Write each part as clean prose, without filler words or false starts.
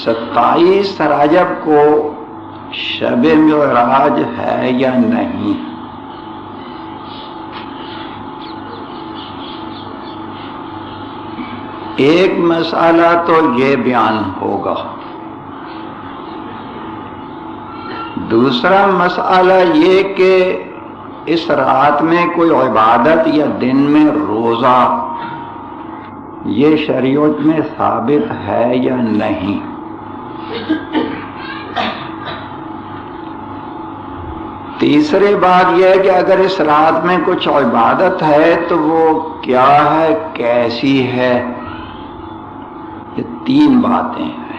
27 رجب کو شب معراج ہے یا نہیں؟ ایک مسئلہ تو یہ بیان ہوگا، دوسرا مسئلہ یہ کہ اس رات میں کوئی عبادت یا دن میں روزہ یہ شریعت میں ثابت ہے یا نہیں۔ تیسری بات یہ ہے کہ اگر اس رات میں کچھ عبادت ہے تو وہ کیا ہے، کیسی ہے۔ یہ 3 باتیں ہیں۔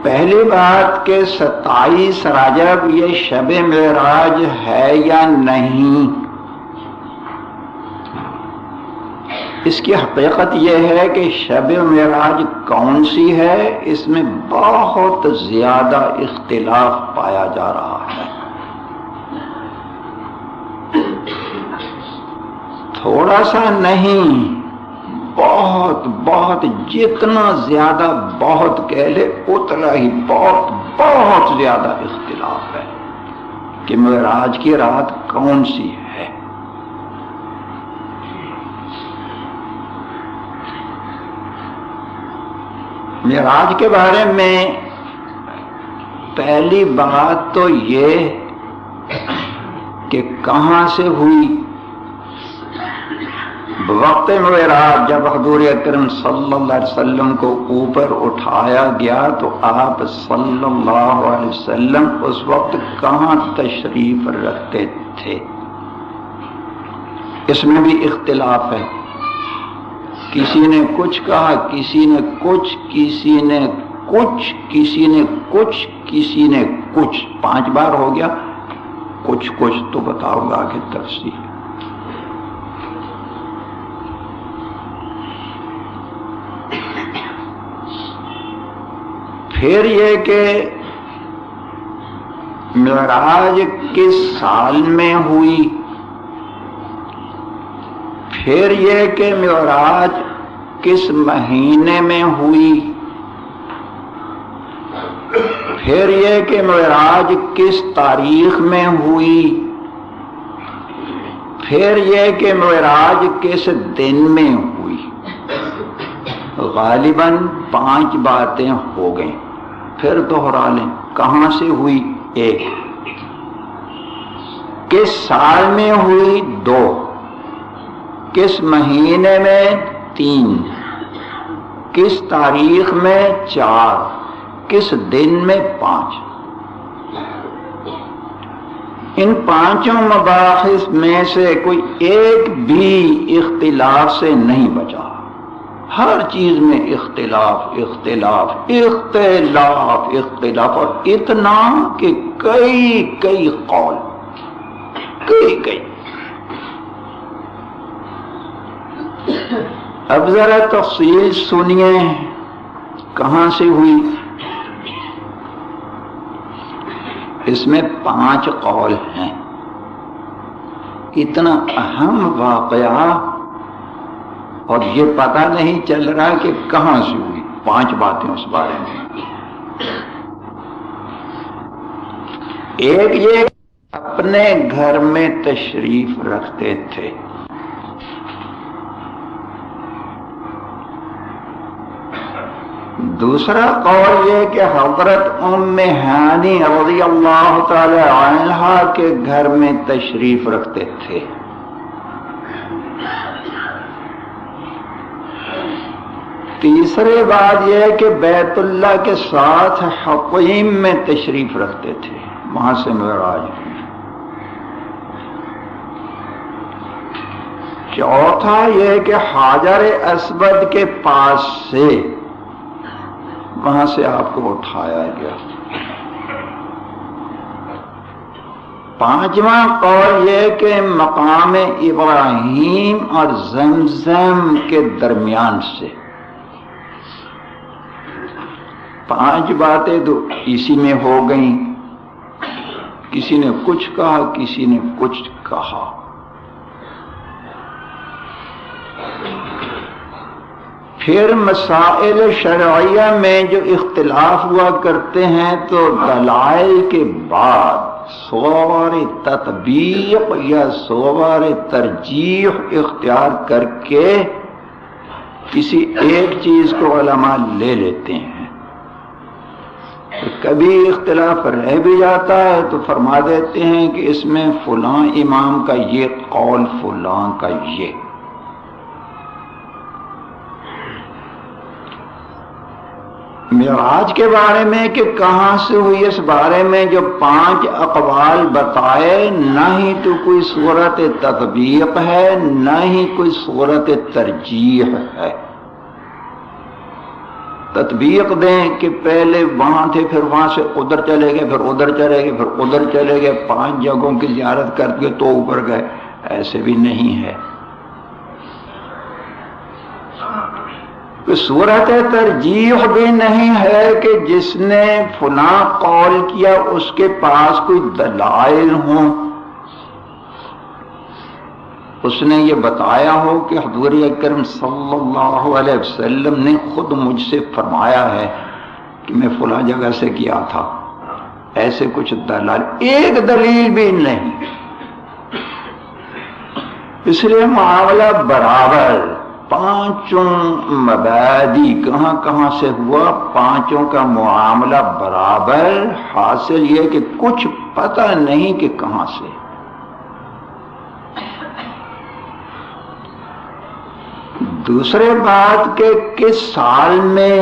پہلی بات کہ 27 رجب یہ شب معراج ہے یا نہیں، اس کی حقیقت یہ ہے کہ شب معراج کون سی ہے، اس میں بہت زیادہ اختلاف پایا جا رہا ہے۔ تھوڑا سا نہیں، بہت بہت، جتنا زیادہ بہت کہہ لے اتنا ہی بہت بہت زیادہ اختلاف ہے کہ معراج کی رات کون سی ہے۔ معراج کے بارے میں پہلی بات تو یہ کہ کہاں سے ہوئی۔ وقت معراج جب حضور اکرم صلی اللہ علیہ وسلم کو اوپر اٹھایا گیا تو آپ صلی اللہ علیہ وسلم اس وقت کہاں تشریف رکھتے تھے، اس میں بھی اختلاف ہے۔ کسی نے کچھ کہا، کسی نے کچھ، کسی نے کچھ، کسی نے کچھ، کسی نے کچھ، 5 بار ہو گیا۔ کچھ کچھ تو بتاؤ گا آگے تفصیل۔ پھر یہ کہ معراج کس سال میں ہوئی، پھر یہ کہ معراج کس مہینے میں ہوئی، پھر یہ کہ معراج کس تاریخ میں ہوئی، پھر یہ کہ معراج کس دن میں ہوئی۔ غالباً 5 باتیں ہو گئیں، پھر دوہرا لیں۔ کہاں سے ہوئی؟ 1۔ کس سال میں ہوئی؟ 2۔ کس مہینے میں؟ 3۔ کس تاریخ میں؟ 4۔ کس دن میں؟ 5۔ ان 5 مباحث میں سے کوئی ایک بھی اختلاف سے نہیں بچا۔ ہر چیز میں اختلاف اختلاف اختلاف اختلاف، اور اتنا کہ کئی قول، کئی۔ اب ذرا تفصیل سنیے کہاں سے ہوئی۔ اس میں 5 قول ہیں۔ اتنا اہم واقعہ اور یہ پتہ نہیں چل رہا کہ کہاں سے ہوئی۔ 5 باتیں اس بارے میں۔ ایک یہ اپنے گھر میں تشریف رکھتے تھے۔ دوسرا قول یہ کہ حضرت ام ہانی رضی اللہ تعالی عنہا کے گھر میں تشریف رکھتے تھے۔ تیسری بات یہ ہے کہ بیت اللہ کے ساتھ حقیم میں تشریف رکھتے تھے، وہاں سے معراج ہوئی۔ چوتھا یہ کہ حجر اسود کے پاس سے، وہاں سے آپ کو اٹھایا گیا۔ 5واں قول یہ کہ مقام ابراہیم اور زمزم کے درمیان سے۔ 5 باتیں تو اسی میں ہو گئیں۔ کسی نے کچھ کہا، کسی نے کچھ کہا۔ پھر مسائل شرعیہ میں جو اختلاف ہوا کرتے ہیں تو دلائل کے بعد صور تطبیق یا صور ترجیح اختیار کر کے کسی ایک چیز کو علماء لے لیتے ہیں. کبھی اختلاف رہ بھی جاتا ہے تو فرما دیتے ہیں کہ اس میں فلاں امام کا یہ قول، فلاں کا یہ. معراج کے بارے میں کہ کہاں سے ہوئی، اس بارے میں جو 5 اقوال بتائے، نہ ہی تو کوئی صورت تطبیق ہے نہ ہی کوئی صورت ترجیح ہے. تطبیق دیں کہ پہلے وہاں تھے، پھر وہاں سے ادھر چلے گئے، پھر ادھر چلے گئے، پھر ادھر چلے گئے، 5 جگہوں کی زیارت کر کے تو اوپر گئے، ایسے بھی نہیں ہے. صورت ترجیح بھی نہیں ہے کہ جس نے فلاں قول کیا اس کے پاس کوئی دلائل ہوں، اس نے یہ بتایا ہو کہ حضور اکرم صلی اللہ علیہ وسلم نے خود مجھ سے فرمایا ہے کہ میں فلاں جگہ سے کیا تھا. ایسے کچھ دلائل، ایک دلیل بھی نہیں. اس لیے معاملہ برابر، 5 مبادی کہاں کہاں سے ہوا، 5 کا معاملہ برابر. حاصل یہ کہ کچھ پتہ نہیں کہ کہاں سے. دوسرے بات کہ کس سال میں،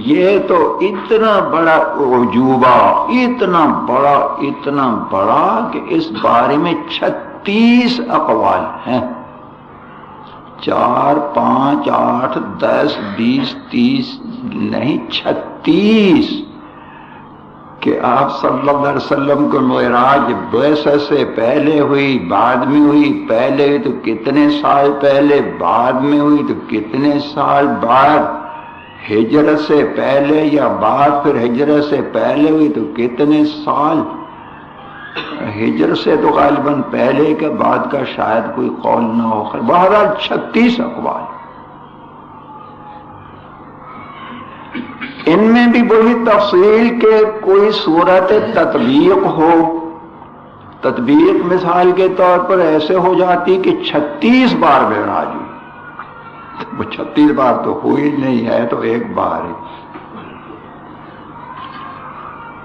یہ تو اتنا بڑا عجوبہ، اتنا بڑا کہ اس بارے میں 36 اقوال ہیں. 4 5 8 10 20 30 نہیں 36 کہ آپ صلی اللہ علیہ وسلم کو معراج بعثت سے پہلے ہوئی، بعد میں ہوئی، پہلے ہوئی تو کتنے سال پہلے، بعد میں ہوئی تو کتنے سال بعد، ہجرت سے پہلے یا بعد، پھر ہجرت سے پہلے ہوئی تو کتنے سال. ہجرت سے تو غالباً پہلے کے بعد کا شاید کوئی قول نہ ہو. بہرحال 36 اقوال. ان میں بھی وہی تفصیل کہ کوئی صورت تطبیق ہو. تطبیق مثال کے طور پر ایسے ہو جاتی کہ 36 بار معراج ہوئی. وہ 36 بار تو ہوئی نہیں ہے، تو ایک بار ہے.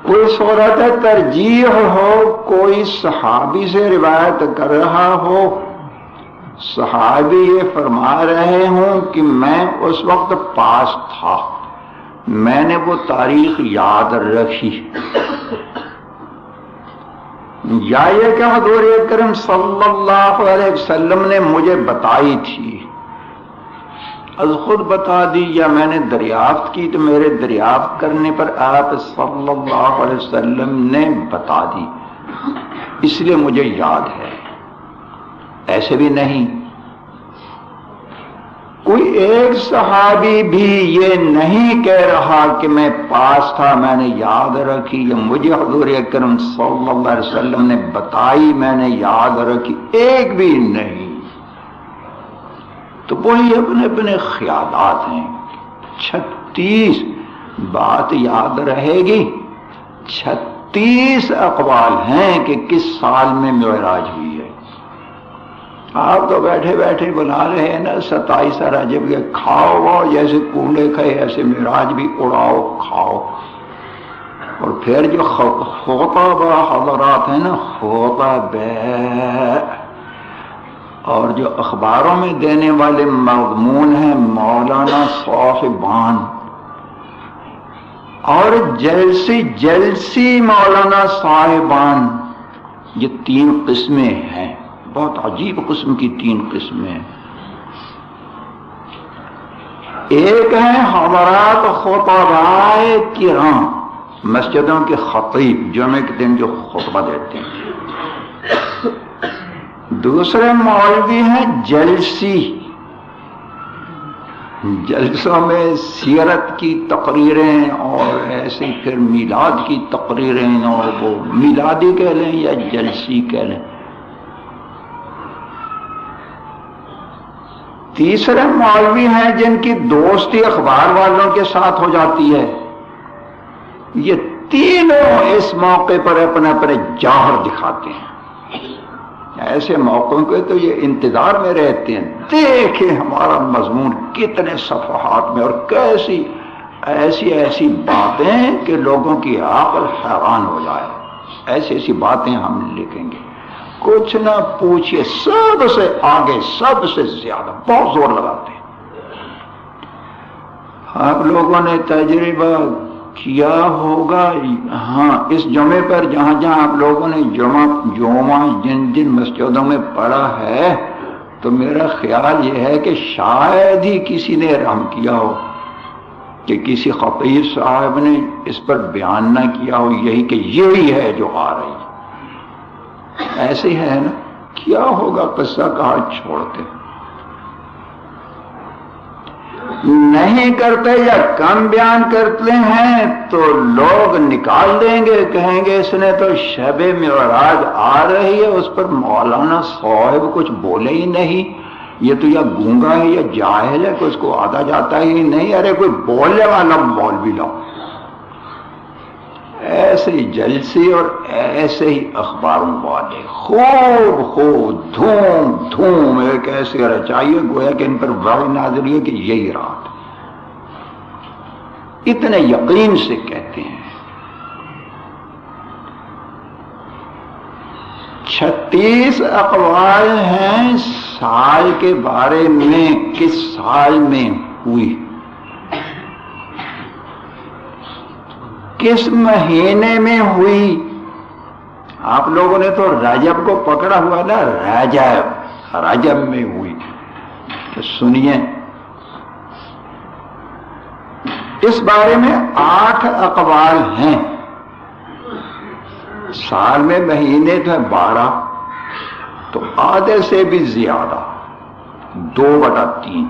کوئی صورت ترجیح ہو، کوئی صحابی سے روایت کر رہا ہو، صحابی یہ فرما رہے ہوں کہ میں اس وقت پاس تھا، میں نے وہ تاریخ یاد رکھی، یا یہ کہ حضور اکرم صلی اللہ علیہ وسلم نے مجھے بتائی تھی، از خود بتا دی، یا میں نے دریافت کی تو میرے دریافت کرنے پر آپ صلی اللہ علیہ وسلم نے بتا دی، اس لیے مجھے یاد ہے. ایسے بھی نہیں. کوئی ایک صحابی بھی یہ نہیں کہہ رہا کہ میں پاس تھا، میں نے یاد رکھی، یا مجھے حضور اکرم صلی اللہ علیہ وسلم نے بتائی، میں نے یاد رکھی. ایک بھی نہیں. تو وہی اپنے اپنے خیالات ہیں. 36 بات یاد رہے گی. 36 اقوال ہیں کہ کس سال میں معراج ہوئی ہے. آپ تو بیٹھے بیٹھے بنا رہے ہیں نا 27 رجب کے، کھاؤ واؤ جیسے کوڑے کھائے ایسے معراج بھی اڑاؤ کھاؤ. اور پھر جو خطبہ حضرات ہیں نا، خطبہ، اور جو اخباروں میں دینے والے مضمون ہیں مولانا صاحبان، اور جلسی مولانا صاحبان، یہ 3 قسمیں ہیں. بہت عجیب قسم کی 3 قسمیں ہیں. ایک ہے حضرات خطباء کرام، مسجدوں کے خطیب، جمعہ کے دن جو خطبہ دیتے ہیں. دوسرے مولوی ہیں جلسی، جلسوں میں سیرت کی تقریریں اور ایسے پھر میلاد کی تقریریں، اور وہ میلادی کہہ لیں یا جلسی کہہ لیں. تیسرے مولوی ہیں جن کی دوستی اخبار والوں کے ساتھ ہو جاتی ہے. یہ تینوں اس موقع پر اپنے اپنے جوہر دکھاتے ہیں. ایسے موقعوں کے تو یہ انتظار میں رہتے ہیں، دیکھیں ہمارا مضمون کتنے صفحات میں، اور کیسی ایسی باتیں کہ لوگوں کی عقل حیران ہو جائے. ایسی باتیں ہم لکھیں گے، کچھ نہ پوچھئے، سب سے آگے، سب سے زیادہ بہت زور لگاتے ہیں. آپ لوگوں نے تجربہ کیا ہوگا. ہاں، اس جمعے پر جہاں آپ لوگوں نے جمعہ جن مسجدوں میں پڑھا ہے، تو میرا خیال یہ ہے کہ شاید ہی کسی نے رحم کیا ہو کہ کسی خطیب صاحب نے اس پر بیان نہ کیا ہو یہی کہ یہی ہے جو آ رہی ہے. ایسے ہی ہے نا. کیا ہوگا قصہ کہا چھوڑتے نہیں کرتے یا کم بیان کرتے ہیں تو لوگ نکال دیں گے، کہیں گے اس نے تو شب معراج آ رہی ہے اس پر مولانا صاحب کچھ بولے ہی نہیں، یہ تو یا گونگا ہے یا جاہل ہے کہ اس کو آتا جاتا ہی نہیں. ارے کوئی بولنے والا مولوی لاؤ. ایسے ہی جلسے اور ایسے ہی اخباروں والے خوب دھوم ایک ایسے رچائیے گویا کہ ان پر وحی نازل ہوئی کہ یہی رات. اتنے یقین سے کہتے ہیں. 36 اقوال ہیں سال کے بارے میں، کس سال میں ہوئی، کس مہینے میں ہوئی. آپ لوگوں نے تو رجب کو پکڑا ہوا نا، رجب میں ہوئی. تو سنیے، اس بارے میں 8 اقوال ہیں. سال میں مہینے تو 12، تو آدھے سے بھی زیادہ، 2/3.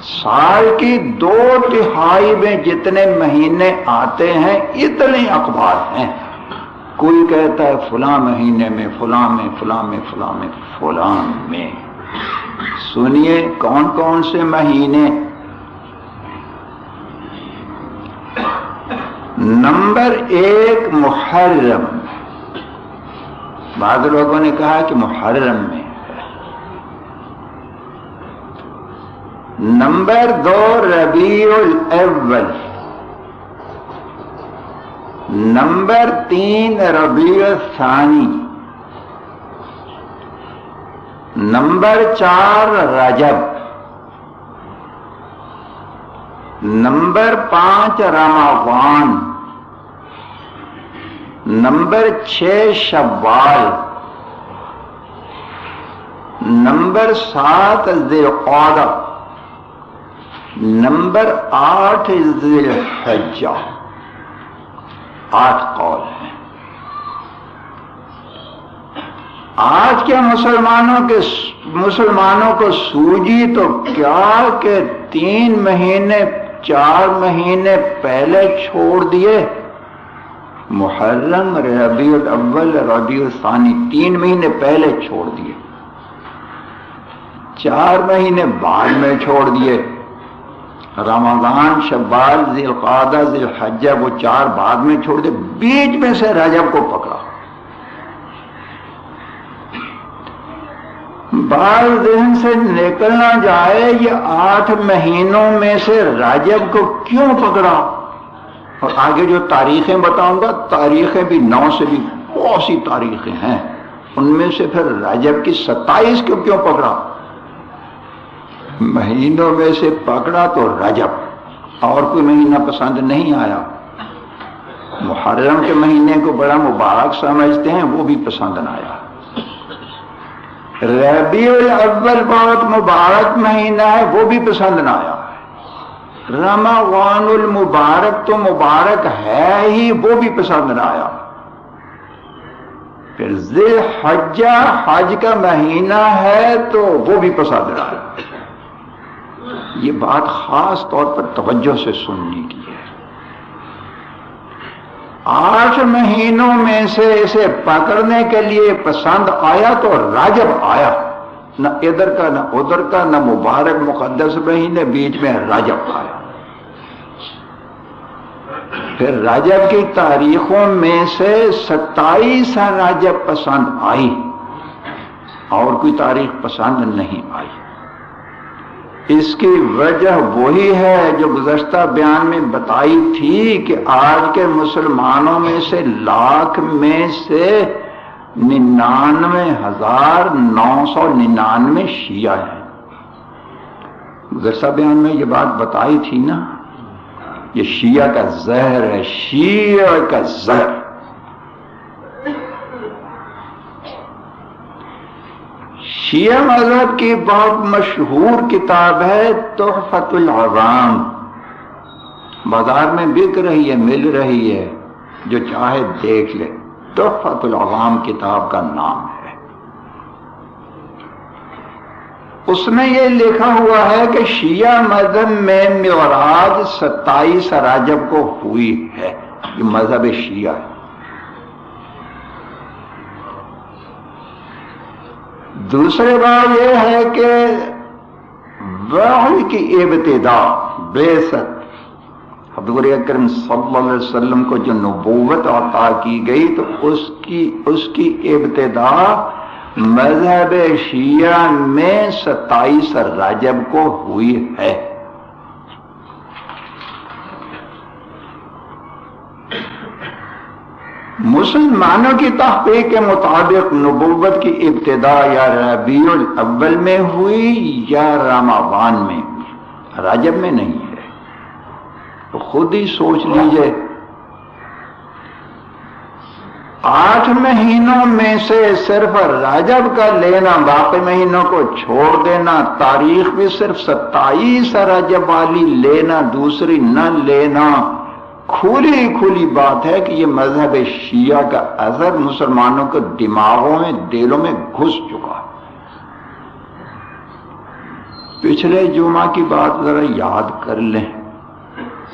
سال کی 2/3 میں جتنے مہینے آتے ہیں اتنے اقوال ہیں. کوئی کہتا ہے فلاں مہینے میں، فلاں میں، فلاں میں، فلاں میں، فلاں میں. سنیے کون کون سے مہینے. نمبر 1 محرم. بعض لوگوں نے کہا کہ محرم میں. نمبر 2 ربیع الاول. نمبر 3 ربیع الثانی. نمبر 4 رجب. نمبر 5 رمضان. نمبر 6 شوال. نمبر 7 ذی القعدہ. نمبر 8 ذی الحجہ. 8 قول ہیں. آج کے مسلمانوں کو سوجی تو کیا کہ 3 مہینے 4 مہینے پہلے چھوڑ دیے. محرم، ربیع الاول، ربیع الثانی 3 مہینے پہلے چھوڑ دیے. 4 مہینے بعد میں چھوڑ دیے. رمضان، شوال، ذی القعدہ، ذی الحجہ وہ 4 بعد میں چھوڑ دیے. بیچ میں سے رجب کو پکڑا. بعض ذہن سے نکل نہ جائے یہ 8 مہینوں میں سے رجب کو کیوں پکڑا. اور آگے جو تاریخیں بتاؤں گا، تاریخیں بھی 9 سے بھی بہت سی تاریخیں ہیں، ان میں سے پھر رجب کی 27 کو کیوں پکڑا. مہینوں میں سے پکڑا تو رجب، اور کوئی مہینہ پسند نہیں آیا. محرم کے مہینے کو بڑا مبارک سمجھتے ہیں، وہ بھی پسند نہ آیا. ربیع الاول بہت مبارک مہینہ ہے، وہ بھی پسند نہ آیا. رمضان المبارک تو مبارک ہے ہی، وہ بھی پسند نہ آیا. پھر ذی الحجہ حج کا مہینہ ہے تو وہ بھی پسند نہ آیا. یہ بات خاص طور پر توجہ سے سننے کی ہے. 8 مہینوں میں سے اسے پکڑنے کے لیے پسند آیا تو رجب آیا. نہ ادھر کا نہ ادھر کا، نہ مبارک مقدس مہینے، بیچ میں رجب آیا۔ پھر رجب کی تاریخوں میں سے 27 رجب پسند آئی، اور کوئی تاریخ پسند نہیں آئی۔ اس کی وجہ وہی ہے جو گزشتہ بیان میں بتائی تھی کہ آج کے مسلمانوں میں سے لاکھ میں سے 99,999 شیعہ ہیں۔ گزشتہ بیان میں یہ بات بتائی تھی نا، یہ شیعہ کا زہر ہے، شیعہ کا زہر۔ شیعہ مذہب کی بہت مشہور کتاب ہے تحفۃ العوام، بازار میں بک رہی ہے، مل رہی ہے، جو چاہے دیکھ لے۔ تحفۃ العوام کتاب کا نام ہے۔ اس میں یہ لکھا ہوا ہے کہ شیعہ مذہب میں معراج 27 رجب کو ہوئی ہے، یہ مذہب شیعہ ہے۔ دوسری بات یہ ہے کہ وحی کی ابتدا، بعثت، حضور اکرم صلی اللہ علیہ وسلم کو جو نبوت عطا کی گئی تو اس کی ابتدا مذہب شیعہ میں 27 رجب کو ہوئی ہے۔ مسلمانوں کی تحقیق کے مطابق نبوت کی ابتدا یا ربیع الاول میں ہوئی یا رمضان میں، رجب میں نہیں ہے۔ تو خود ہی سوچ لیجئے، 8 مہینوں میں سے صرف رجب کا لینا، باقی مہینوں کو چھوڑ دینا، تاریخ بھی صرف 27 رجب والی لینا، دوسری نہ لینا، کھلی بات ہے کہ یہ مذہب شیعہ کا اثر مسلمانوں کے دماغوں میں، دلوں میں گھس چکا ہے۔ پچھلے جمعہ کی بات ذرا یاد کر لیں،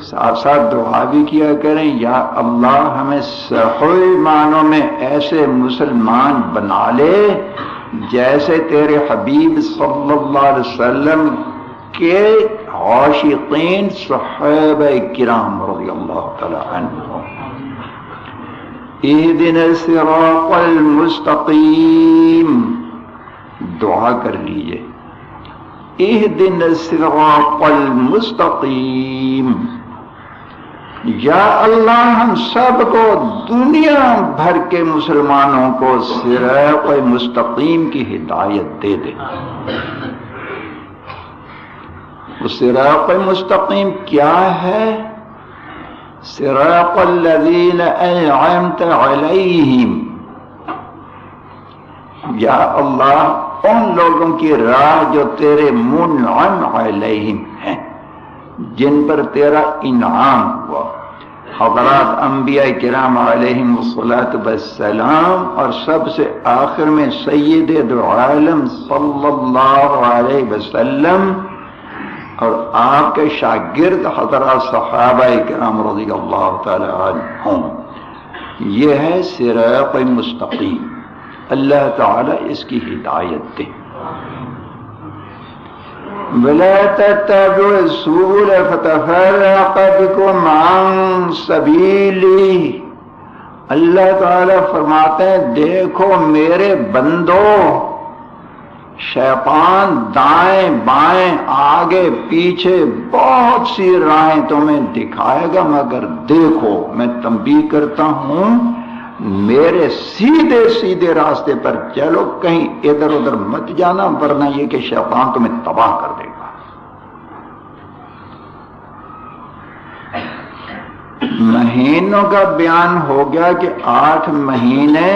ساتھ ساتھ دعا بھی کیا کریں، یا اللہ ہمیں صحیح معنوں میں ایسے مسلمان بنا لے جیسے تیرے حبیب صلی اللہ علیہ وسلم کے عاشقین صحابہ کرام رضی اللہ تعالی عنہم۔ اہدنا الصراط المستقیم، دعا کر لیجئے، اہدنا الصراط المستقیم۔ یا اللہ ہم سب کو، دنیا بھر کے مسلمانوں کو صراط مستقیم کی ہدایت دے دے۔ صراط مستقیم کیا ہے؟ صراط الذین انعمت علیہم، یا اللہ ان لوگوں کی راہ جو تیرے منعم علیہم ہیں، جن پر تیرا انعام ہوا۔ حضرات انبیاء کرام علیہم الصلاۃ والسلام، اور سب سے آخر میں سید دو عالم صلی اللہ علیہ وسلم، اور آپ کے شاگرد حضرات صحابہ کرام رضی اللہ تعالی عنہم۔ یہ ہے صراط مستقیم، اللہ تعالی اس کی ہدایت دے۔ وَلَا تَتَّبِعُوا السُّبُلَ فَتَفَرَّقَ بِكُمْ عَنْ سَبِيلِهِ، اللہ تعالیٰ فرماتے ہیں دیکھو میرے بندو، شیطان دائیں بائیں آگے پیچھے بہت سی راہیں تمہیں دکھائے گا، مگر دیکھو میں تنبیہ کرتا ہوں میرے سیدھے راستے پر چلو، کہیں ادھر ادھر مت جانا، ورنہ یہ کہ شیطان تمہیں تباہ کر دے گا۔ مہینوں کا بیان ہو گیا کہ 8 مہینے،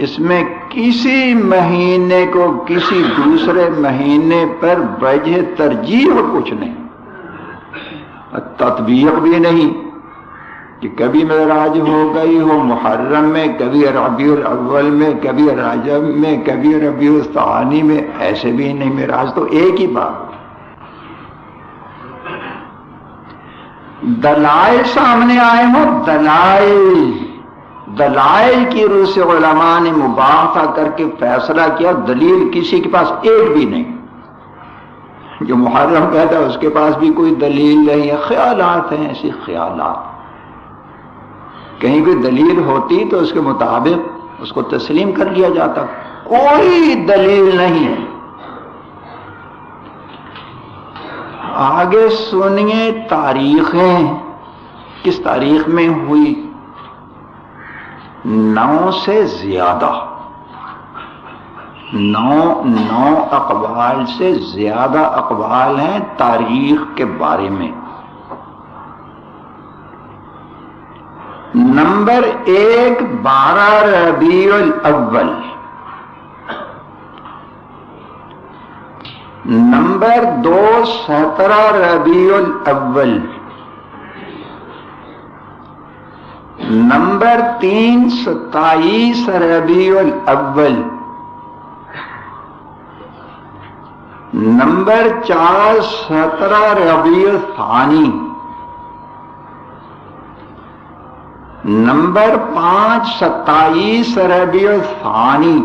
اس میں کسی مہینے کو کسی دوسرے مہینے پر وجہ ترجیح کچھ نہیں، تطبیق بھی نہیں کہ کبھی معراج ہو گئی ہو محرم میں، کبھی ربیع الاول میں، کبھی رجب میں، کبھی ربیع الثانی میں، ایسے بھی نہیں، معراج تو ایک ہی بات۔ دلائل سامنے آئے ہوں، دلائل دلائل کی روح سے علماء نے مباحثہ کر کے فیصلہ کیا، دلیل کسی کے پاس ایک بھی نہیں. جو محرم کہتا ہے اس کے پاس بھی کوئی دلیل نہیں ہے، خیالات ہیں، ایسی خیالات. کہیں کوئی دلیل ہوتی تو اس کے مطابق اس کو تسلیم کر لیا جاتا، کوئی دلیل نہیں. آگے سنیے تاریخیں کس تاریخ میں ہوئی. 9 سے زیادہ 9 اقوال سے زیادہ اقوال ہیں تاریخ کے بارے میں. نمبر 1 12 ربیع الاول، نمبر 2 17 ربیع الاول، نمبر 3 27 ربیع الاول، نمبر 4 17 ربیع الثانی، نمبر 5 27 ربیع الثانی،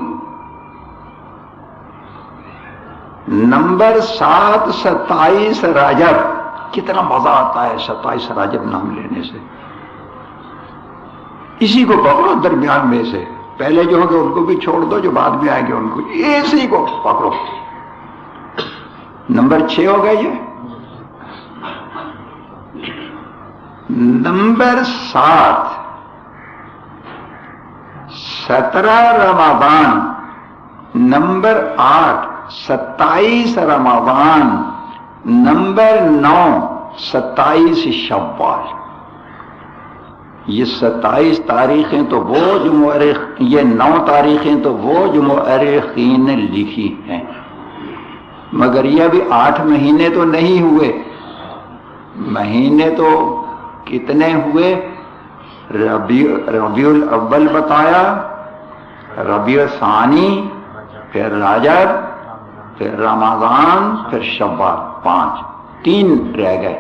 نمبر 7 27 رجب. کتنا مزہ آتا ہے 27 رجب نام لینے سے. اسی کو پکڑو درمیان میں سے، پہلے جو ہوگا ان کو بھی چھوڑ دو، جو بعد میں آئے گے ان کو، اسی کو پکڑو. نمبر 6 ہو گئے یہ. نمبر 7 17 رمضان، نمبر 8 27 رمضان، نمبر 9 27 شوال. یہ 27 تاریخیں تو وہ جو یہ 9 تاریخیں تو وہ جو مؤرخین نے لکھی ہیں، مگر یہ بھی 8 مہینے تو نہیں ہوئے. مہینے تو کتنے ہوئے؟ ربیع الاول بتایا، ربیع الثانی، پھر رجب، پھر رمضان، پھر شوال. 3 رہ گئے.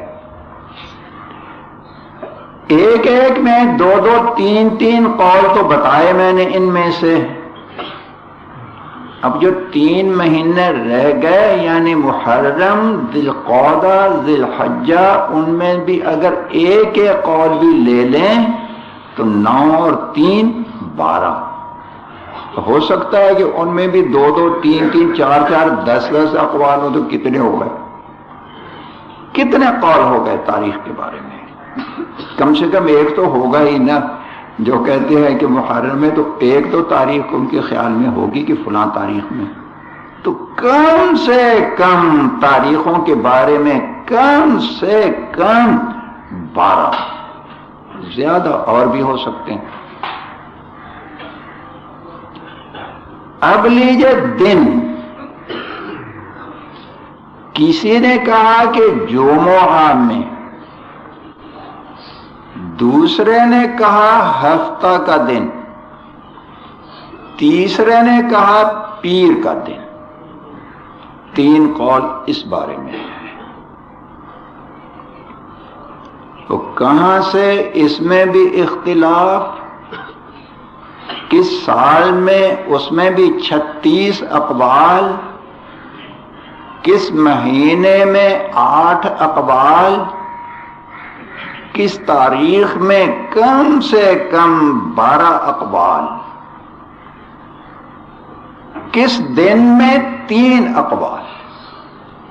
ایک میں 2 3 قول تو بتائے میں نے ان میں سے. اب جو 3 مہینے رہ گئے یعنی محرم، ذی القعدہ، ذی الحجہ، ان میں بھی اگر ایک قول بھی لے لیں تو 9 اور 3 12. ہو سکتا ہے کہ ان میں بھی 2 3 4 10 اقوال ہو. تو کتنے ہو گئے؟ کتنے قول ہو گئے تاریخ کے بارے میں؟ کم سے کم ایک تو ہوگا ہی نا. جو کہتے ہیں کہ محرم میں تو ایک تو تاریخ ان کے خیال میں ہوگی کہ فلاں تاریخ میں. تو کم سے کم تاریخوں کے بارے میں کم سے کم 12، زیادہ اور بھی ہو سکتے ہیں. اب لیجیے دن. کسی نے کہا کہ جمعہ میں، دوسرے نے کہا ہفتہ کا دن، تیسرے نے کہا پیر کا دن. 3 قول اس بارے میں ہے. تو کہاں سے اس میں بھی اختلاف؟ کس سال میں اس میں بھی 36 اقوال، کس مہینے میں 8 اقوال، کس تاریخ میں کم سے کم 12 اقوال، کس دن میں 3 اقوال.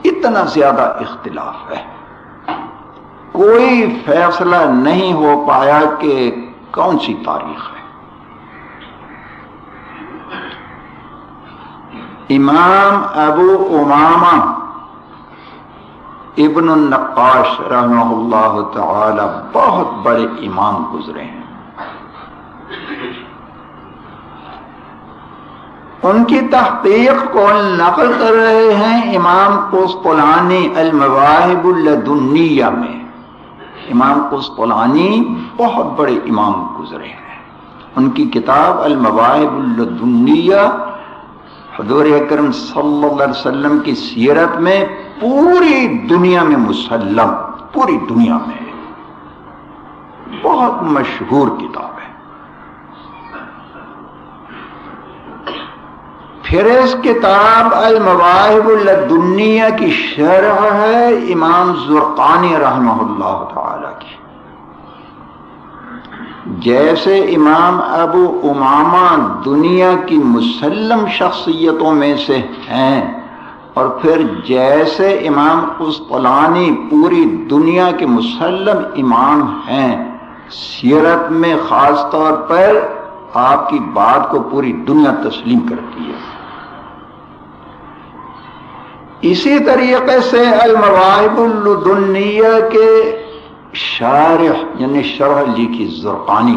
اتنا زیادہ اختلاف ہے. کوئی فیصلہ نہیں ہو پایا کہ کون سی تاریخ ہے. امام ابو امامہ ابن النقاش رحمہ اللہ تعالی بہت بڑے امام گزرے ہیں. ان کی تحقیق کو نقل کر رہے ہیں امام قسطلانی المواہب اللدنیہ میں. امام قسطلانی بہت بڑے امام گزرے ہیں. ان کی کتاب المواہب اللدنیہ حضور اکرم صلی اللہ علیہ وسلم کی سیرت میں پوری دنیا میں مسلم، پوری دنیا میں بہت مشہور کتاب ہے. پھر اس کتاب المواہب اللدنیہ کی شرح ہے امام زرقانی رحمہ اللہ تعالی کی. جیسے امام ابو امامہ دنیا کی مسلم شخصیتوں میں سے ہیں، اور پھر جیسے امام قسطلانی پوری دنیا کے مسلم امام ہیں، سیرت میں خاص طور پر آپ کی بات کو پوری دنیا تسلیم کرتی ہے. اسی طریقے سے المواہب اللدنیہ کے شارح یعنی شرح لکھی زرقانی،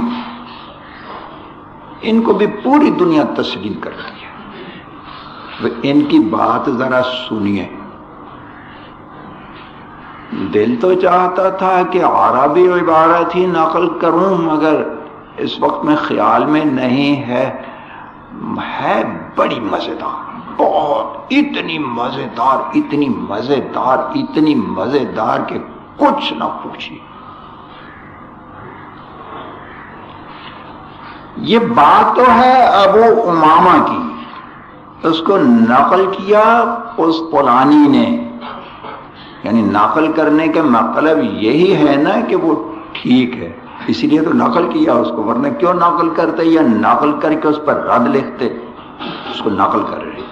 ان کو بھی پوری دنیا تسلیم کرتی ہے. ان کی بات ذرا سنیے. دل تو چاہتا تھا کہ عربی عبارت ہی نقل کروں، مگر اس وقت میں خیال میں نہیں ہے. ہے بڑی مزیدار، بہت، اتنی مزیدار، اتنی مزیدار، اتنی مزیدار کہ کچھ نہ پوچھیے. یہ بات تو ہے ابو امامہ کی، اس کو نقل کیا قسطلانی نے. یعنی نقل کرنے کا مطلب یہی ہے نا کہ وہ ٹھیک ہے، اسی لیے تو نقل کیا اس کو، ورنہ کیوں نقل کرتے یا نقل کر کے اس پر رد لکھتے. اس کو نقل کر رہے.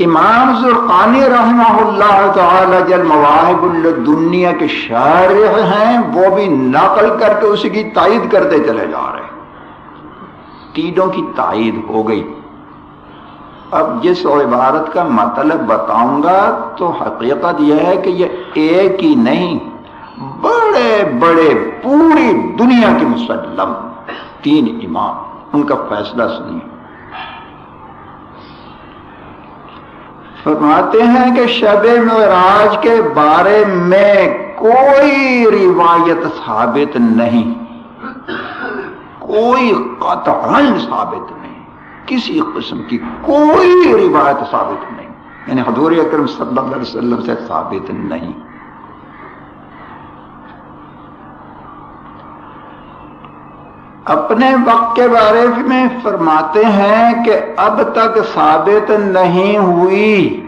امام زرقانی رحمہ اللہ تعالی جل مواہب اللدنیہ کے شارح ہیں، وہ بھی نقل کر کے اسی کی تائید کرتے چلے جا رہے ہیں. تینوں کی تائید ہو گئی. اب جس عبارت کا مطلب بتاؤں گا تو حقیقت یہ ہے کہ یہ ایک ہی نہیں، بڑے بڑے پوری دنیا کے مسلم 3 امام، ان کا فیصلہ سنیے. فرماتے ہیں کہ شب معراج کے بارے میں کوئی روایت ثابت نہیں، کوئی قطعاً ثابت نہیں، کسی قسم کی کوئی روایت ثابت نہیں، یعنی حضور اکرم صلی اللہ علیہ وسلم سے ثابت نہیں. اپنے وقت کے بارے میں فرماتے ہیں کہ اب تک ثابت نہیں ہوئی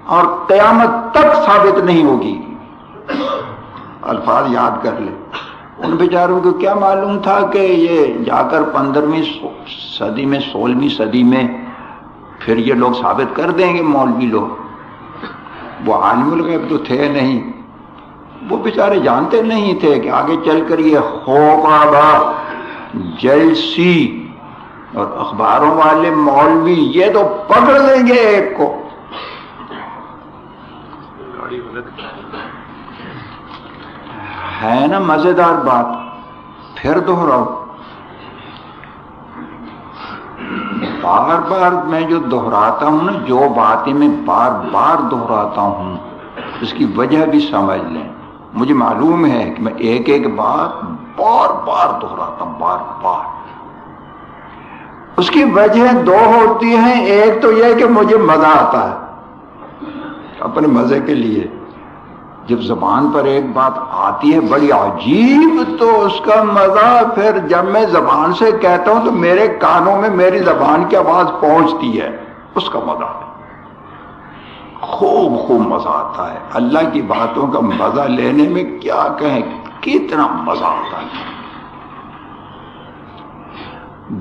اور قیامت تک ثابت نہیں ہوگی. الفاظ یاد کر لیں. ان بیچاروں کو کیا معلوم تھا کہ یہ جا کر 15ویں صدی میں 16ویں صدی میں پھر یہ لوگ ثابت کر دیں گے. مولوی لوگ وہ عالم الغیب تو تھے نہیں، وہ بیچارے جانتے نہیں تھے کہ آگے چل کر یہ خوابہ جلسی اور اخباروں والے مولوی یہ تو پکڑ لیں گے ایک کو. ہے نا مزیدار بات؟ پھر دوہراؤ. بار بار میں جو دہراتا ہوں نا، جو باتیں میں بار بار دہراتا ہوں، اس کی وجہ بھی سمجھ لیں. مجھے معلوم ہے کہ میں ایک ایک بات بار بار دہراتا ہوں، بار بار. اس کی وجہ 2 ہوتی ہیں. ایک تو یہ کہ مجھے مزہ آتا ہے اپنے مزے کے لیے. جب زبان پر ایک بات آتی ہے بڑی عجیب، تو اس کا مزہ پھر جب میں زبان سے کہتا ہوں تو میرے کانوں میں میری زبان کی آواز پہنچتی ہے، اس کا مزہ خوب خوب مزہ آتا ہے. اللہ کی باتوں کا مزہ لینے میں کیا کہیں، کتنا مزہ آتا ہے.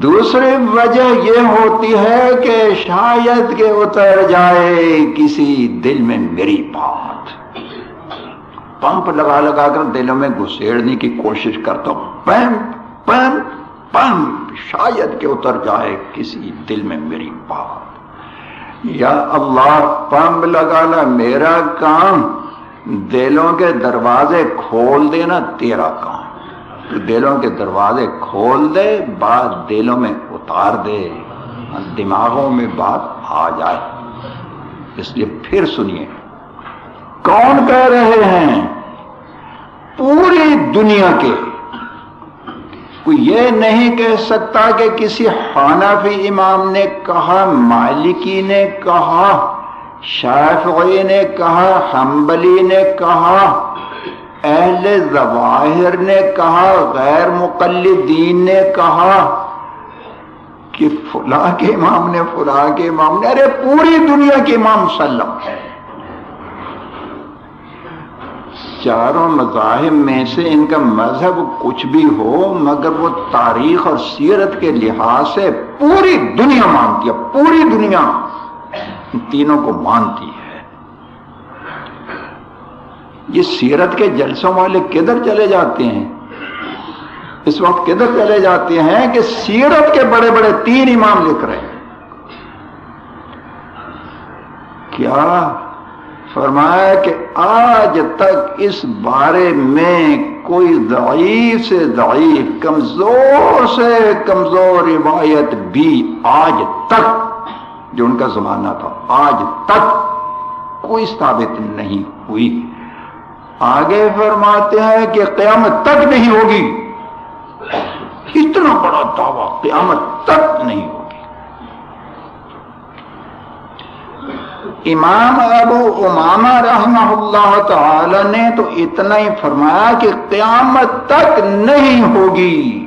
دوسری وجہ یہ ہوتی ہے کہ شاید کہ اتر جائے کسی دل میں میری بات. پمپ لگا لگا کر دلوں میں گھسیڑنے کی کوشش کرتا ہوں، پمپ پمپ پمپ، شاید کہ اتر جائے کسی دل میں میری بات. یا اللہ پمپ لگانا میرا کام، دلوں کے دروازے کھول دینا تیرا کام. دلوں کے دروازے کھول دے، بات دلوں میں اتار دے، دماغوں میں بات آ جائے. اس لیے پھر سنیے، کون کہہ رہے ہیں؟ پوری دنیا کے. کوئی یہ نہیں کہہ سکتا کہ کسی حنفی امام نے کہا، مالکی نے کہا، شافعی نے کہا، حنبلی نے کہا، اہل ظواہر نے کہا، غیر مقلدین نے کہا. کہ فلاں کے امام نے فلاں کے امام نے، ارے پوری دنیا کے امام مسلم ہے. چاروں مذاہب میں سے ان کا مذہب کچھ بھی ہو، مگر وہ تاریخ اور سیرت کے لحاظ سے پوری دنیا مانتی ہے، پوری دنیا ان تینوں کو مانتی ہے. یہ سیرت کے جلسوں والے کدھر چلے جاتے ہیں اس وقت؟ کدھر چلے جاتے ہیں کہ سیرت کے بڑے بڑے 3 امام لکھ رہے ہیں. کیا فرمایا کہ آج تک اس بارے میں کوئی ضعیف سے ضعیف، کمزور سے کمزور روایت بھی آج تک، جو ان کا زمانہ تھا، آج تک کوئی ثابت نہیں ہوئی. آگے فرماتے ہیں کہ قیامت تک نہیں ہوگی. اتنا بڑا دعویٰ قیامت تک نہیں ہوگی. امام ابو امامہ رحمہ اللہ تعالی نے تو اتنا ہی فرمایا کہ قیامت تک نہیں ہوگی،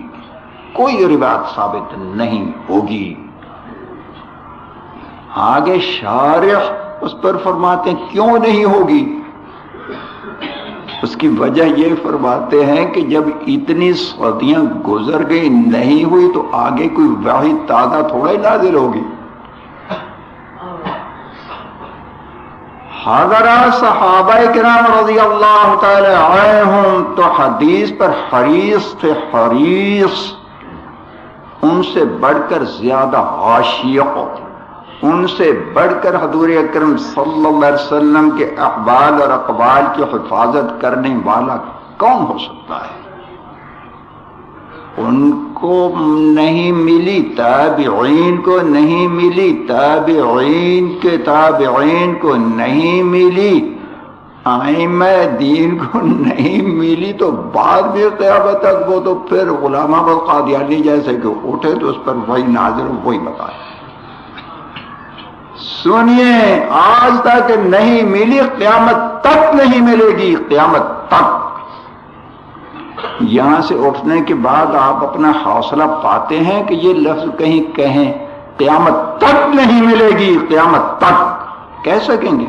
کوئی روایت ثابت نہیں ہوگی. آگے شارح اس پر فرماتے ہیں کیوں نہیں ہوگی. اس کی وجہ یہ فرماتے ہیں کہ جب اتنی صدیاں گزر گئی نہیں ہوئی تو آگے کوئی وحی تازہ تھوڑا ہی نازل ہوگی. حضرات صحابہ کرام رضی اللہ تعالی عنہم تو حدیث پر حریص تھے، حریص. ان سے بڑھ کر زیادہ عاشق، ان سے بڑھ کر حضور اکرم صلی اللہ علیہ وسلم کے احوال اور اقوال کی حفاظت کرنے والا کون ہو سکتا ہے؟ ان کو نہیں ملی، تابعین کو نہیں ملی، تابعین کے تابعین کو نہیں ملی، ائمہ دین کو نہیں ملی، تو بعد میں قیامت تک وہ تو پھر غلام احمد قادیانی جیسے کہ اٹھے تو اس پر وہی نازل وہی بتائے. سنیے، آج تک نہیں ملی، قیامت تک نہیں ملے گی، قیامت تک. یہاں سے اٹھنے کے بعد آپ اپنا حوصلہ پاتے ہیں کہ یہ لفظ کہیں کہیں قیامت تک نہیں ملے گی، قیامت تک کہہ سکیں گے؟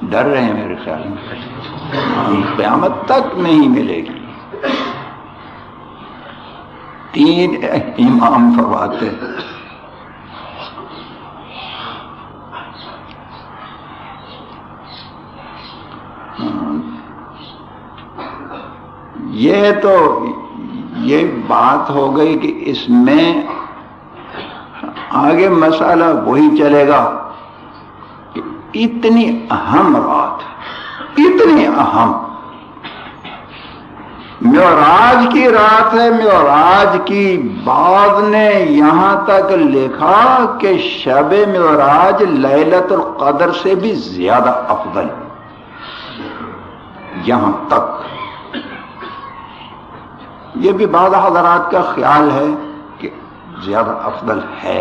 ڈر رہے ہیں میرے خیال میں. قیامت تک نہیں ملے گی. 3 امام فرماتے یہ تو یہ بات ہو گئی کہ اس میں آگے مسئلہ وہی چلے گا کہ اتنی اہم رات، اتنی اہم معراج کی رات ہے. معراج کی بعض نے یہاں تک لکھا کہ شب معراج لیلۃ القدر سے بھی زیادہ افضل. یہاں تک یہ بھی بعض حضرات کا خیال ہے کہ زیادہ افضل ہے.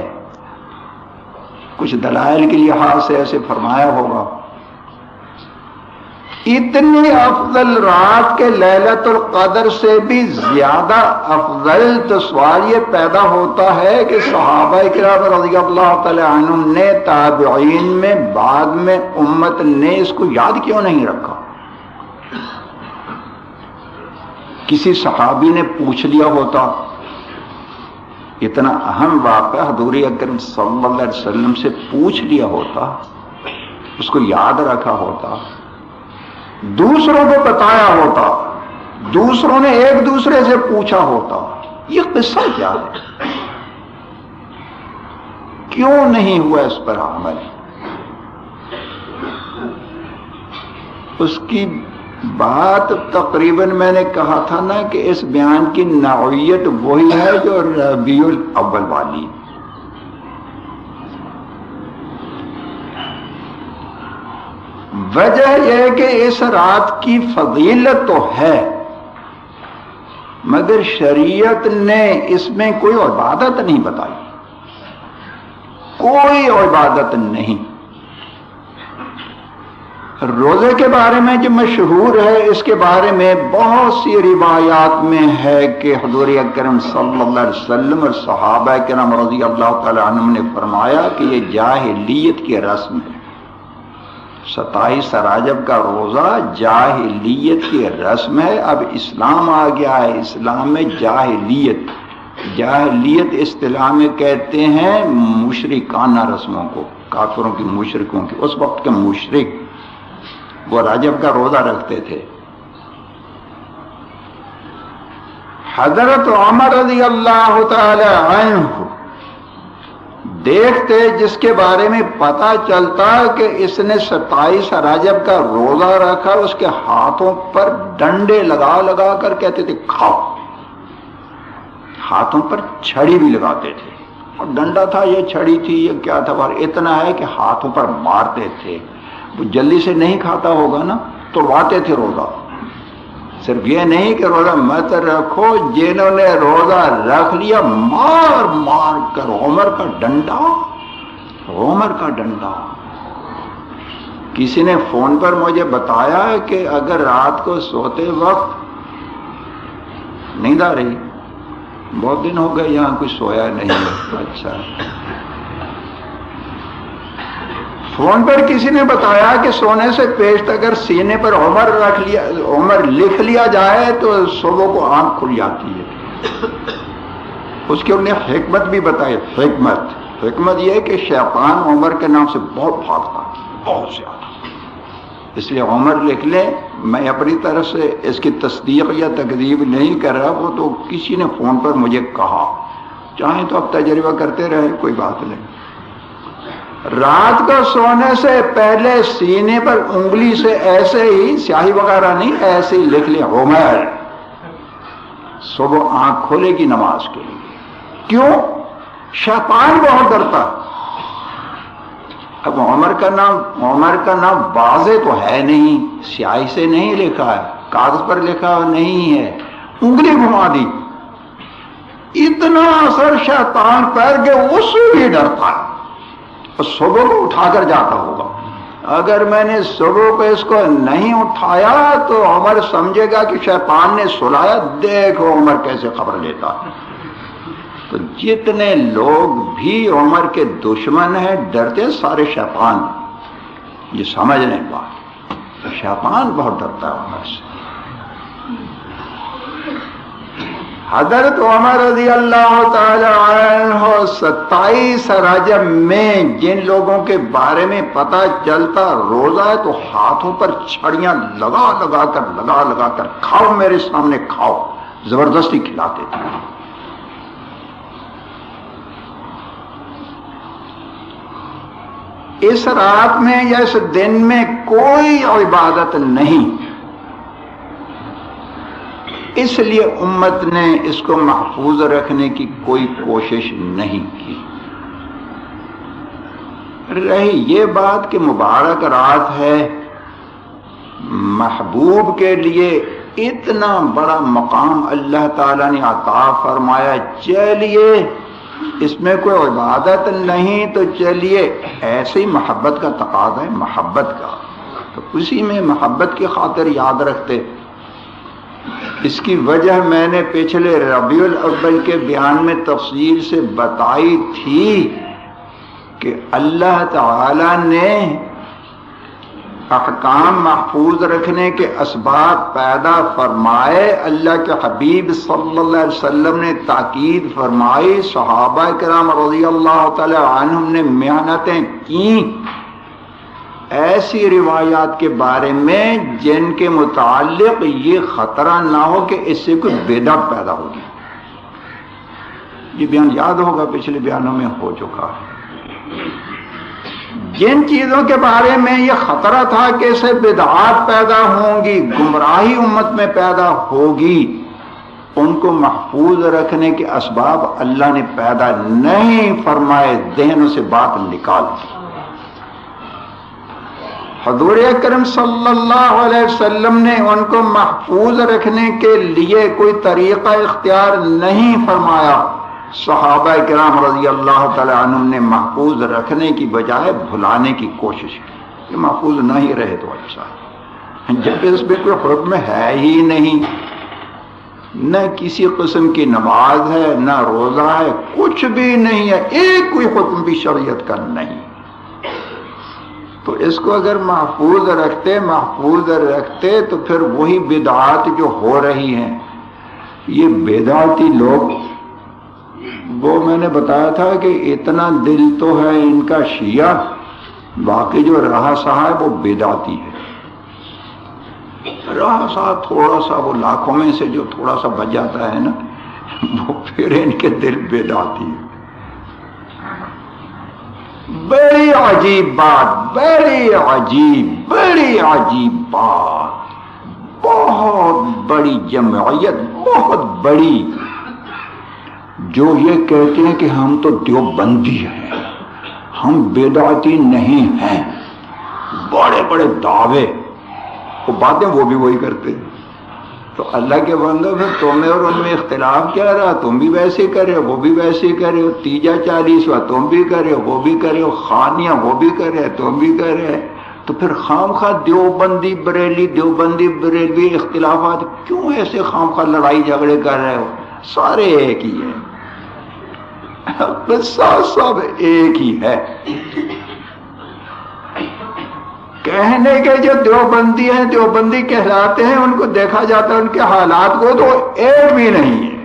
کچھ دلائل کے لحاظ سے ایسے فرمایا ہوگا. اتنی افضل رات کے لیلۃ القدر سے بھی زیادہ افضل، تو سوال یہ پیدا ہوتا ہے کہ صحابہ کرام رضی اللہ تعالی عنہم نے، تابعین میں، بعد میں امت نے اس کو یاد کیوں نہیں رکھا؟ کسی صحابی نے پوچھ لیا ہوتا، اتنا اہم واقعہ حضور اکرم صلی اللہ علیہ وسلم سے پوچھ لیا ہوتا، اس کو یاد رکھا ہوتا، دوسروں کو بتایا ہوتا، دوسروں نے ایک دوسرے سے پوچھا ہوتا. یہ قصہ کیا ہے؟ کیوں نہیں ہوا اس پر عمل؟ اس کی بات تقریباً میں نے کہا تھا نا کہ اس بیان کی نوعیت وہی ہے جو ربیع الاول والی. وجہ یہ کہ اس رات کی فضیلت تو ہے، مگر شریعت نے اس میں کوئی عبادت نہیں بتائی، کوئی عبادت نہیں. روزے کے بارے میں جو مشہور ہے، اس کے بارے میں بہت سی روایات میں ہے کہ حضور اکرم صلی اللہ علیہ وسلم اور صحابہ کرام رضی اللہ تعالی عنہم نے فرمایا کہ یہ جاہلیت کی رسم ہے۔ 27 رجب کا روزہ جاہلیت کی رسم ہے۔ اب اسلام آ گیا ہے، اسلام میں جاہلیت اصطلاح میں کہتے ہیں مشرکانہ رسموں کو، کافروں کی، مشرکوں کی۔ اس وقت کے مشرک وہ رجب کا روزہ رکھتے تھے۔ حضرت عمر رضی اللہ تعالی عنہ دیکھتے، جس کے بارے میں پتہ چلتا کہ اس نے 27 رجب کا روزہ رکھا، اس کے ہاتھوں پر ڈنڈے لگا لگا کر کہتے تھے کھاؤ۔ ہاتھوں پر چھڑی بھی لگاتے تھے، اور ڈنڈا تھا یہ چھڑی تھی یہ کیا تھا، اور اتنا ہے کہ ہاتھوں پر مارتے تھے۔ وہ جلدی سے نہیں کھاتا ہوگا نا، توڑواتے تھے روزہ۔ صرف یہ نہیں کہ روزہ مت رکھو، جنہوں نے روزہ رکھ لیا مار مار کر عمر کا ڈنڈا۔ کسی نے فون پر مجھے بتایا کہ اگر رات کو سوتے وقت نیند آ رہی، بہت دن ہو گئے یہاں کوئی سویا نہیں، اچھا، فون پر کسی نے بتایا کہ سونے سے پیش اگر سینے پر عمر لکھ لیا جائے تو صبح کو آنکھ کھل جاتی ہے۔ اس کی انہیں حکمت بھی بتائی۔ حکمت یہ کہ شیطان عمر کے نام سے بہت بھاگتا ہے، بہت زیادہ، اس لیے عمر لکھ لیں۔ میں اپنی طرف سے اس کی تصدیق یا تکذیب نہیں کر رہا، وہ تو کسی نے فون پر مجھے کہا، چاہیں تو اب تجربہ کرتے رہیں، کوئی بات نہیں۔ رات کو سونے سے پہلے سینے پر انگلی سے ایسے ہی، سیاہی وغیرہ نہیں، ایسے ہی لکھ لیں عمر، صبح آنکھ کھولے گی نماز کے لیے۔ کیوں؟ شیطان بہت ڈرتا۔ اب عمر کا نام واضح تو ہے نہیں، سیاہی سے نہیں لکھا ہے، کاغذ پر لکھا نہیں ہے، انگلی گھما دی، اتنا اثر شیطان پر کہ اس سے بھی ڈرتا ہے، صبح کو اٹھا کر جاتا ہوگا۔ اگر میں نے صبح کو اس کو نہیں اٹھایا تو عمر سمجھے گا کہ شیطان نے سلایا، دیکھو عمر کیسے خبر لیتا ہے۔ تو جتنے لوگ بھی عمر کے دشمن ہیں، ڈرتے سارے شیطان، یہ سمجھ نہیں بات، شیطان بہت ڈرتا ہے عمر سے۔ حضرت عمر رضی اللہ تعالی عنہ 27 رجب میں جن لوگوں کے بارے میں پتہ چلتا روزہ ہے تو ہاتھوں پر چھڑیاں لگا لگا کر کھاؤ، میرے سامنے کھاؤ، زبردستی کھلاتے تھے۔ اس رات میں یا اس دن میں کوئی عبادت نہیں، اس لیے امت نے اس کو محفوظ رکھنے کی کوئی کوشش نہیں کی۔ رہی یہ بات کہ مبارک رات ہے، محبوب کے لیے اتنا بڑا مقام اللہ تعالیٰ نے عطا فرمایا، چلیے اس میں کوئی عبادت نہیں تو چلیے ایسی محبت کا تقاضا ہے، محبت کا، تو اسی میں محبت کی خاطر یاد رکھتے۔ اس کی وجہ میں نے پچھلے ربیع الاول کے بیان میں تفصیل سے بتائی تھی کہ اللہ تعالی نے احکام محفوظ رکھنے کے اسباب پیدا فرمائے، اللہ کے حبیب صلی اللہ علیہ وسلم نے تاکید فرمائی، صحابہ کرام رضی اللہ تعالی عنہم نے محنتیں کیں ایسی روایات کے بارے میں جن کے متعلق یہ خطرہ نہ ہو کہ اس سے کوئی بدعت پیدا ہوگی۔ یہ بیان یاد ہوگا، پچھلے بیانوں میں ہو چکا ہے۔ جن چیزوں کے بارے میں یہ خطرہ تھا کہ اس سے بدعات پیدا ہوں گی، گمراہی امت میں پیدا ہوگی، ان کو محفوظ رکھنے کے اسباب اللہ نے پیدا نہیں فرمائے، ذہنوں سے بات نکال دی۔ حضور اکرم صلی اللہ علیہ وسلم نے ان کو محفوظ رکھنے کے لیے کوئی طریقہ اختیار نہیں فرمایا، صحابہ کرام رضی اللہ تعالی عنہم نے محفوظ رکھنے کی بجائے بھلانے کی کوشش کی۔ کہ محفوظ نہ ہی رہے تو اچھا ہے، جب اس میں کوئی حکم ہے ہی نہیں، نہ کسی قسم کی نماز ہے، نہ روزہ ہے، کچھ بھی نہیں ہے، ایک کوئی حکم بھی شریعت کا نہیں، تو اس کو اگر محفوظ رکھتے تو پھر وہی بدعات جو ہو رہی ہیں، یہ بدعاتی لوگ، وہ میں نے بتایا تھا کہ اتنا دل تو ہے ان کا شیعہ، باقی جو رہا سہا ہے وہ بدعاتی ہے، رہا سہا تھوڑا سا وہ لاکھوں میں سے جو تھوڑا سا بچ جاتا ہے نا، وہ پھر ان کے دل بدعاتی ہے۔ بڑی عجیب بات، بڑی عجیب بات، بہت بڑی جمعیت، بہت بڑی، جو یہ کہتے ہیں کہ ہم تو دیوبندی ہیں، ہم بدعتی نہیں ہیں، بڑے بڑے دعوے، وہ باتیں وہ بھی وہی کرتے ہیں۔ تو اللہ کے بندوں میں تمہیں اور ان میں اختلاف کیا رہا؟ تم بھی ویسے ہی کر رہے ہو، وہ بھی ویسے ہی کر رہے ہو، تیجا 40واں تم بھی کر رہے ہو، وہ بھی کر رہے ہو، خانیاں وہ بھی کر رہے ہیں، تم بھی کر رہے ہیں، تو پھر خام خواہ دیوبندی بریلوی اختلافات کیوں ایسے خام خواہ لڑائی جھگڑے کر رہے ہو؟ سارے ایک ہی ہیں، سب ایک ہی ہے۔ کہنے کے جو دیوبندی ہیں، دیوبندی کہلاتے ہیں، ان کو دیکھا جاتا ہے ان کے حالات کو تو ایک بھی نہیں ہے،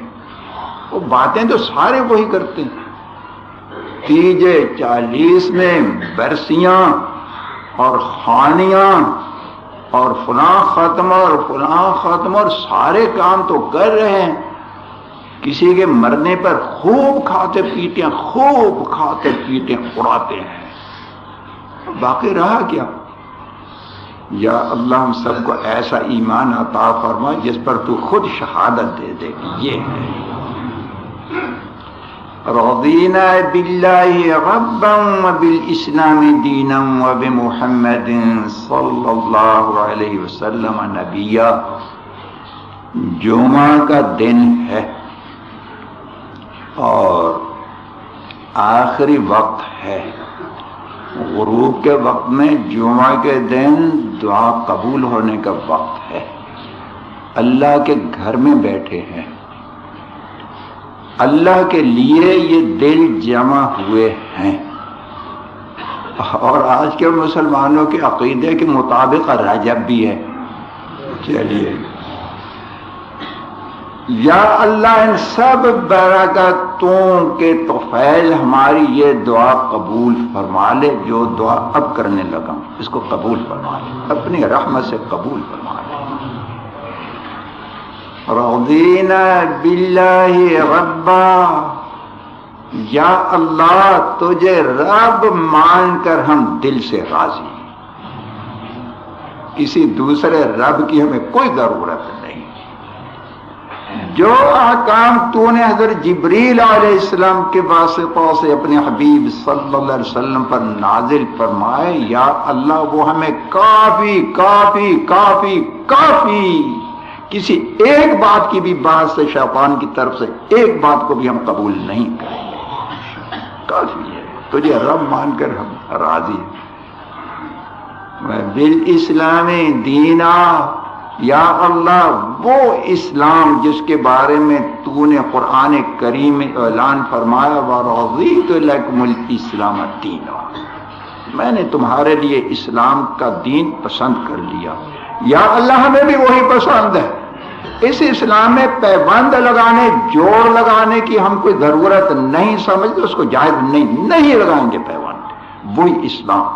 وہ باتیں تو سارے وہی کرتے ہیں۔ تیجے 40 میں برسیاں اور خانیاں اور فلاں ختم اور سارے کام تو کر رہے ہیں، کسی کے مرنے پر خوب کھاتے پیتے اڑاتے ہیں، باقی رہا کیا؟ یا اللہ ہم سب کو ایسا ایمان عطا فرما جس پر تو خود شہادت دے دے کہ یہ ہے۔ رضینا باللہ ربا وبالاسلام دینا وبمحمد صلی اللہ علیہ وسلم نبیا۔ جمعہ کا دن ہے اور آخری وقت ہے، غروب کے وقت میں جمعہ کے دن دعا قبول ہونے کا وقت ہے، اللہ کے گھر میں بیٹھے ہیں، اللہ کے لیے یہ دل جمع ہوئے ہیں، اور آج کے مسلمانوں کے عقیدے کے مطابق رجب بھی ہے۔ چلیے یا اللہ ان سب برکتوں کے طفیل ہماری یہ دعا قبول فرما لے، جو دعا اب کرنے لگا اس کو قبول فرما لے، اپنی رحمت سے قبول فرما لے۔ رضینا باللہ ربا، یا اللہ تجھے رب مان کر ہم دل سے راضی، کسی دوسرے رب کی ہمیں کوئی ضرورت نہیں۔ جو احکام تو نے حضرت جبریل علیہ السلام کے واسطہ سے اپنے حبیب صلی اللہ علیہ وسلم پر نازل فرمائے، یا اللہ وہ ہمیں کافی کافی کافی کافی، کسی ایک بات کی بھی بات سے شیطان کی طرف سے ایک بات کو بھی ہم قبول نہیں کریں گے، کافی ہے، تجھے رب مان کر ہم راضی ہیں۔ بالاسلام دینا، یا اللہ وہ اسلام جس کے بارے میں تو نے قرآن کریم میں اعلان فرمایا وَرَضِيتُ لَكُمُ الْإِسْلَامَ دِينًا، میں نے تمہارے لیے اسلام کا دین پسند کر لیا، یا اللہ ہمیں بھی وہی پسند ہے۔ اس اسلام میں پیبند لگانے، جوڑ لگانے کی ہم کوئی ضرورت نہیں سمجھتے، اس کو جائز نہیں لگائیں گے پیبند، وہی اسلام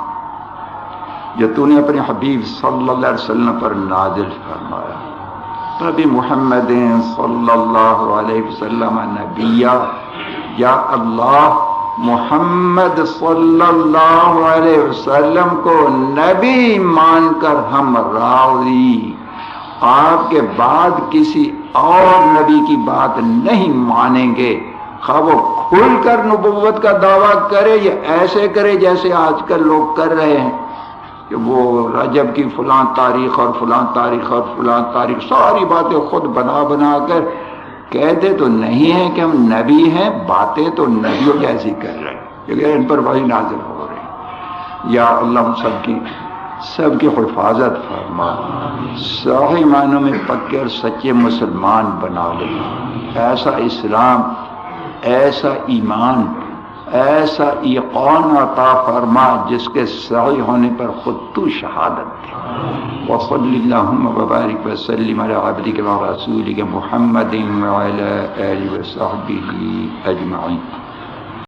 جو تو نے اپنے حبیب صلی اللہ علیہ وسلم پر نازل فرمایا۔ نبی محمد صلی اللہ علیہ وسلم نبیہ، یا اللہ محمد صلی اللہ علیہ وسلم کو نبی مان کر ہم راضی، آپ کے بعد کسی اور نبی کی بات نہیں مانیں گے، خواہ وہ کھل کر نبوت کا دعویٰ کرے یا ایسے کرے جیسے آج کل لوگ کر رہے ہیں کہ وہ رجب کی فلاں تاریخ اور فلاں تاریخ اور فلاں تاریخ ساری باتیں خود بنا کر کہتے تو نہیں ہیں کہ ہم نبی ہیں، باتیں تو نبیوں جیسی کر رہے ہیں، کیونکہ ان پر وحی نازل ہو رہی ہے۔ یا اللہ ہم سب کی سب کی حفاظت فرما، صحیح معنوں میں پکے اور سچے مسلمان بنا دے، ایسا اسلام، ایسا ایمان، ایسا یقین عطا فرما جس کے صحیح ہونے پر خود تو شہادت دے۔ وصلی اللہم وبارک وسلم علی عبدک ورسولک محمد وعلی آلہ وصحبہ اجمعین۔